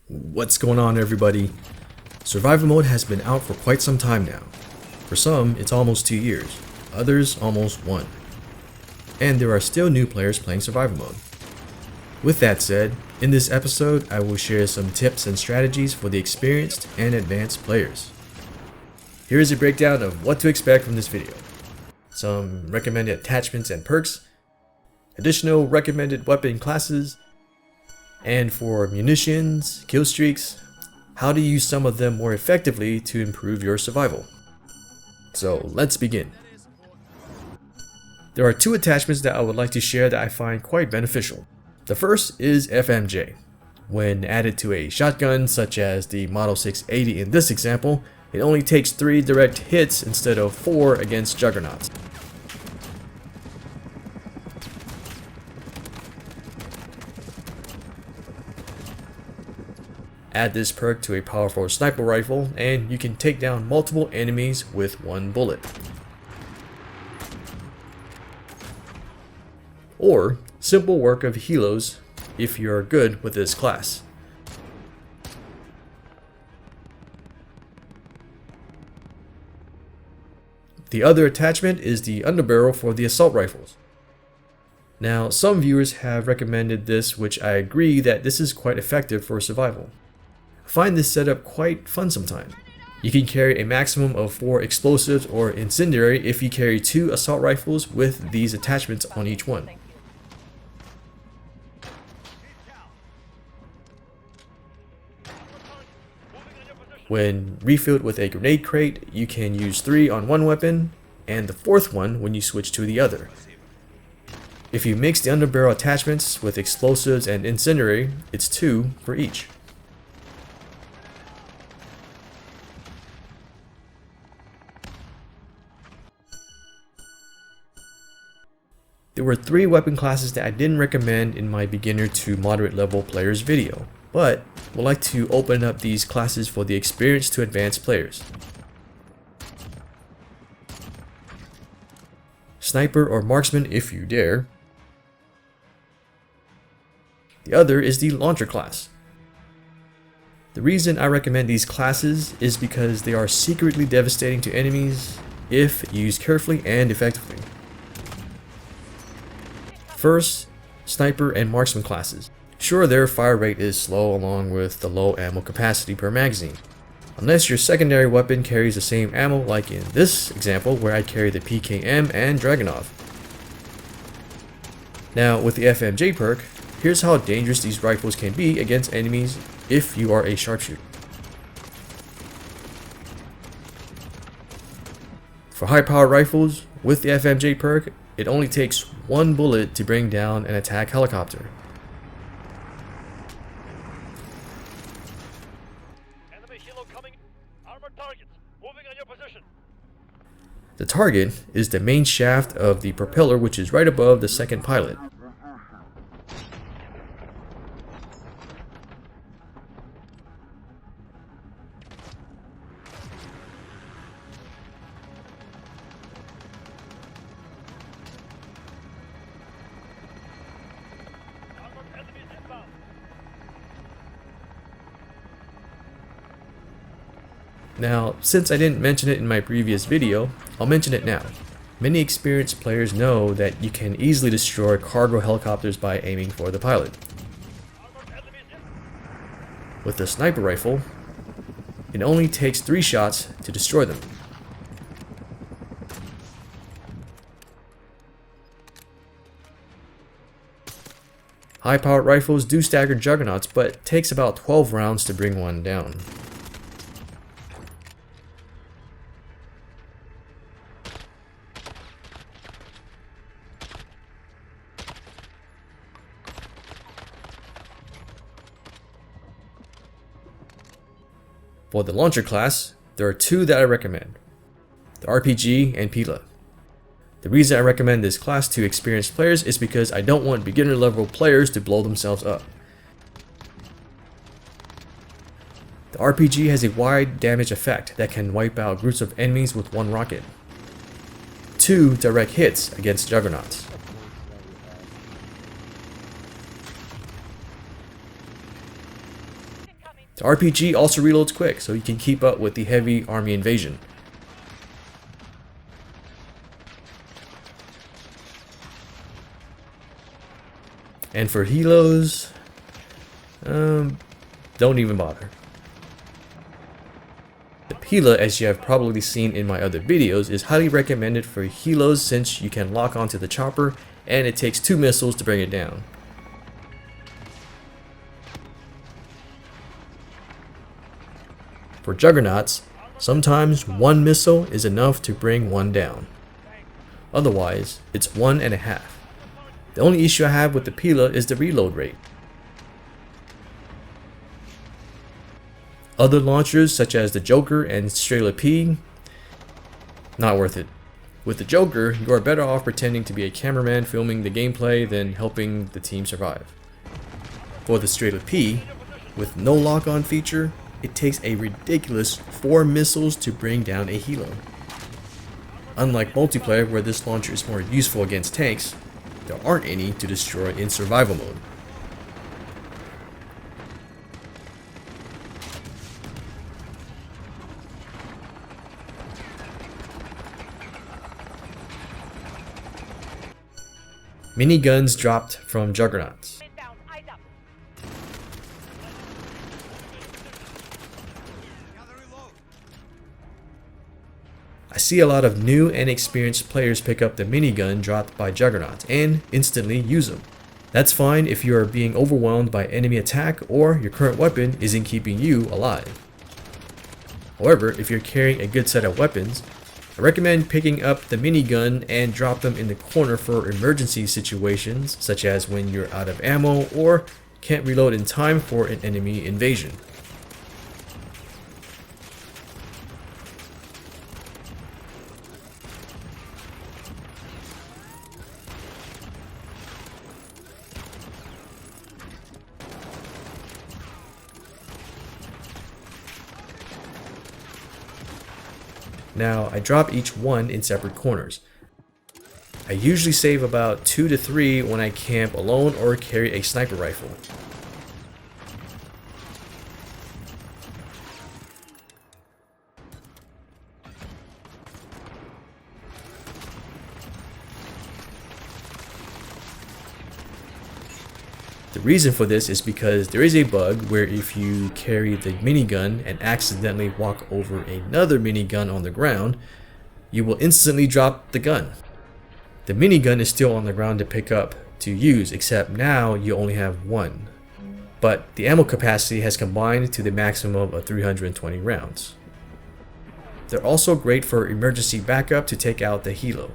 What's going on, everybody? Survival mode has been out for quite some time now. For some, it's almost 2 years, others almost 1. And there are still new players playing survival mode. With that said, in this episode I will share some tips and strategies for the experienced and advanced players. Here is a breakdown of what to expect from this video. Some recommended attachments and perks, additional recommended weapon classes, and for munitions, kill streaks, how to use some of them more effectively to improve your survival. So let's begin. There are 2 attachments that I would like to share that I find quite beneficial. The first is FMJ. When added to a shotgun such as the Model 680 in this example, it only takes 3 direct hits instead of 4 against juggernauts. Add this perk to a powerful sniper rifle and you can take down multiple enemies with 1 bullet. Or simple work of helos if you're good with this class. The other attachment is the underbarrel for the assault rifles. Now, some viewers have recommended this, which I agree that this is quite effective for survival. I find this setup quite fun sometimes. You can carry a maximum of 4 explosives or incendiary if you carry 2 assault rifles with these attachments on each one. When refilled with a grenade crate, you can use 3 on one weapon and the 4th one when you switch to the other. If you mix the underbarrel attachments with explosives and incendiary, it's 2 for each. There were 3 weapon classes that I didn't recommend in my beginner to moderate level players video, but would like to open up these classes for the experienced to advanced players. Sniper or marksman if you dare. The other is the launcher class. The reason I recommend these classes is because they are secretly devastating to enemies if used carefully and effectively. First, sniper and marksman classes. Sure, their fire rate is slow along with the low ammo capacity per magazine. Unless your secondary weapon carries the same ammo like in this example where I carry the PKM and Dragunov. Now with the FMJ perk, here's how dangerous these rifles can be against enemies if you are a sharpshooter. For high power rifles, with the FMJ perk, it only takes 1 bullet to bring down an attack helicopter. Enemy helo coming. Armored targets moving on your position. The target is the main shaft of the propeller, which is right above the second pilot. Armored enemies inbound. Now, since I didn't mention it in my previous video, I'll mention it now. Many experienced players know that you can easily destroy cargo helicopters by aiming for the pilot. Armored enemies in. With the sniper rifle, it only takes 3 shots to destroy them. High-powered rifles do stagger juggernauts, but it takes about 12 rounds to bring one down. For the launcher class, there are 2 that I recommend, the RPG and Pila. The reason I recommend this class to experienced players is because I don't want beginner level players to blow themselves up. The RPG has a wide damage effect that can wipe out groups of enemies with 1 rocket. 2 direct hits against juggernauts. The RPG also reloads quick, so you can keep up with the heavy army invasion. And for helos, don't even bother. The Pila, as you have probably seen in my other videos, is highly recommended for helos since you can lock onto the chopper and it takes 2 missiles to bring it down. For juggernauts, sometimes 1 missile is enough to bring one down. Otherwise, it's 1.5. The only issue I have with the Pila is the reload rate. Other launchers such as the Joker and Strela P, not worth it. With the Joker, you are better off pretending to be a cameraman filming the gameplay than helping the team survive. For the Strela P, with no lock-on feature, it takes a ridiculous 4 missiles to bring down a helo. Unlike multiplayer where this launcher is more useful against tanks, there aren't any to destroy in survival mode. Miniguns dropped from juggernauts. I see a lot of new and experienced players pick up the minigun dropped by juggernauts and instantly use them. That's fine if you are being overwhelmed by enemy attack or your current weapon isn't keeping you alive. However, if you're carrying a good set of weapons, I recommend picking up the minigun and drop them in the corner for emergency situations such as when you're out of ammo or can't reload in time for an enemy invasion. Now, I drop each one in separate corners. I usually save about 2 to 3 when I camp alone or carry a sniper rifle. The reason for this is because there is a bug where if you carry the minigun and accidentally walk over another minigun on the ground, you will instantly drop the gun. The minigun is still on the ground to pick up to use, except now you only have one. But the ammo capacity has combined to the maximum of 320 rounds. They're also great for emergency backup to take out the helo.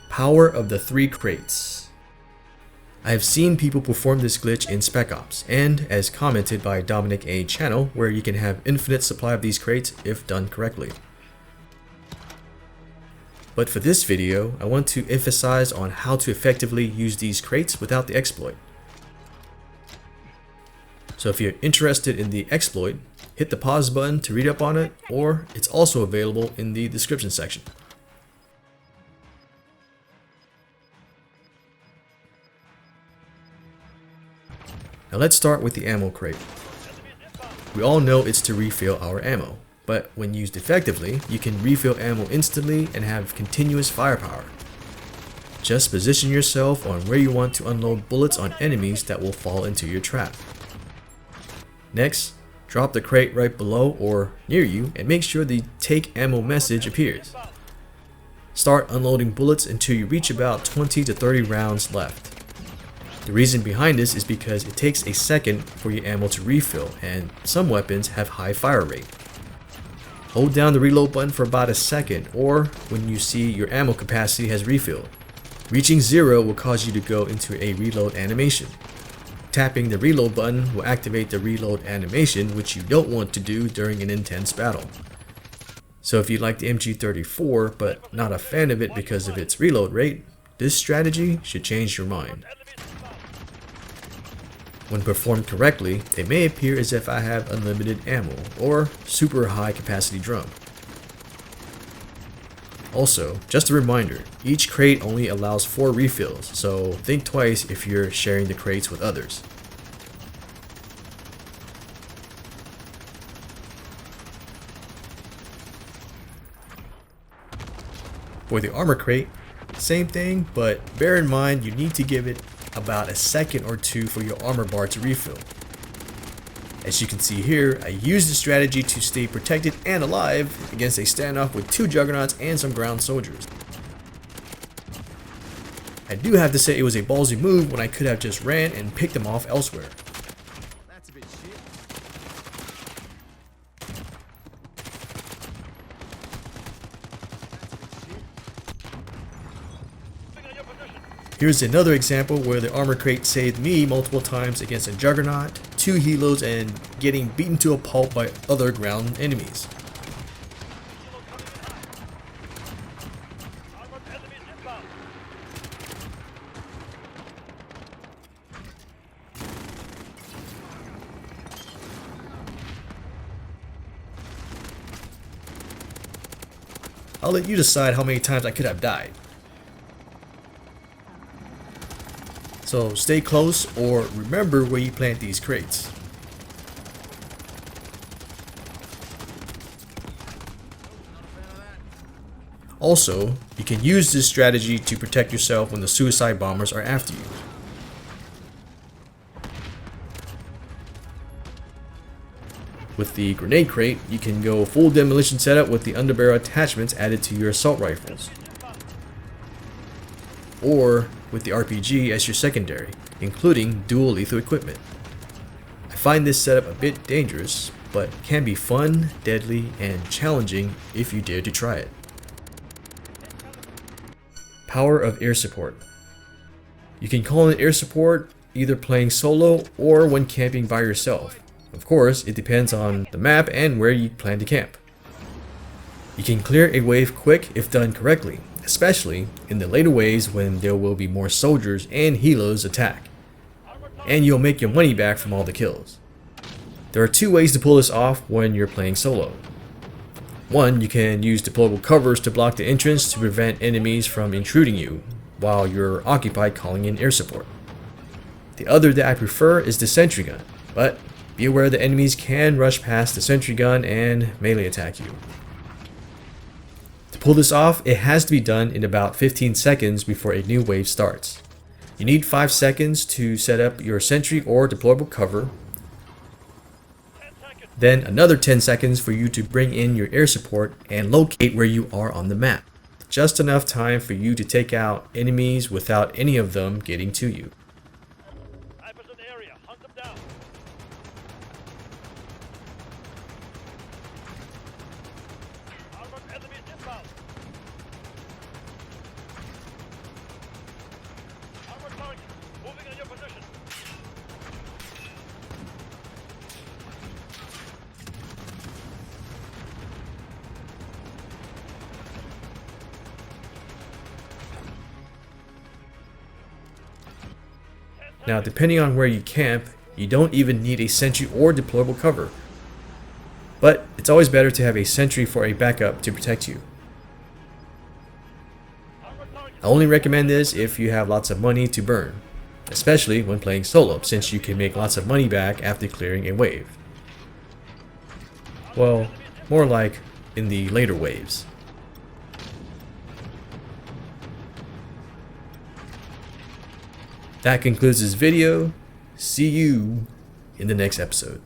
Power of the 3 crates. I have seen people perform this glitch in Spec Ops, and as commented by Dominic A channel, where you can have infinite supply of these crates if done correctly. But for this video, I want to emphasize on how to effectively use these crates without the exploit. So if you're interested in the exploit, hit the pause button to read up on it, or it's also available in the description section. Now let's start with the ammo crate. We all know it's to refill our ammo, but when used effectively, you can refill ammo instantly and have continuous firepower. Just position yourself on where you want to unload bullets on enemies that will fall into your trap. Next, drop the crate right below or near you and make sure the take ammo message appears. Start unloading bullets until you reach about 20 to 30 rounds left. The reason behind this is because it takes a second for your ammo to refill, and some weapons have high fire rate. Hold down the reload button for about a second, or when you see your ammo capacity has refilled. Reaching 0 will cause you to go into a reload animation. Tapping the reload button will activate the reload animation, which you don't want to do during an intense battle. So if you like the MG34 but not a fan of it because of its reload rate, this strategy should change your mind. When performed correctly, it may appear as if I have unlimited ammo or super high capacity drum. Also, just a reminder, each crate only allows 4 refills, so think twice if you're sharing the crates with others. For the armor crate, same thing, but bear in mind you need to give it about a second or two for your armor bar to refill. As you can see here, I used the strategy to stay protected and alive against a standoff with 2 juggernauts and some ground soldiers. I do have to say it was a ballsy move when I could have just ran and picked them off elsewhere. That's a bit shit. Moving on your position. Here's another example where the armor crate saved me multiple times against a juggernaut, 2 helos, and getting beaten to a pulp by other ground enemies. Helo coming in high. Armored enemies inbound. I'll let you decide how many times I could have died. So stay close or remember where you plant these crates. Also, you can use this strategy to protect yourself when the suicide bombers are after you. With the grenade crate, you can go full demolition setup with the underbarrel attachments added to your assault rifles. Or with the RPG as your secondary, including dual lethal equipment. I find this setup a bit dangerous, but can be fun, deadly, and challenging if you dare to try it. Power of air support. You can call in air support either playing solo or when camping by yourself. Of course, it depends on the map and where you plan to camp. You can clear a wave quick if done correctly, especially in the later waves when there will be more soldiers and helos attack, and you'll make your money back from all the kills. There are 2 ways to pull this off when you're playing solo. One, you can use deployable covers to block the entrance to prevent enemies from intruding you while you're occupied calling in air support. The other that I prefer is the sentry gun, but be aware the enemies can rush past the sentry gun and melee attack you. To pull this off, it has to be done in about 15 seconds before a new wave starts. You need 5 seconds to set up your sentry or deployable cover, 10 seconds. then another 10 seconds for you to bring in your air support and locate where you are on the map. Just enough time for you to take out enemies without any of them getting to you. Snipers in the area. Hunt them down. Armored enemies inbound. Armored target. Moving on your position. Now, depending on where you camp, you don't even need a sentry or deployable cover. But it's always better to have a sentry for a backup to protect you. Armored target. I only recommend this if you have lots of money to burn, especially when playing solo, since you can make lots of money back after clearing a wave. Well, more like in the later waves. That concludes this video. See you in the next episode.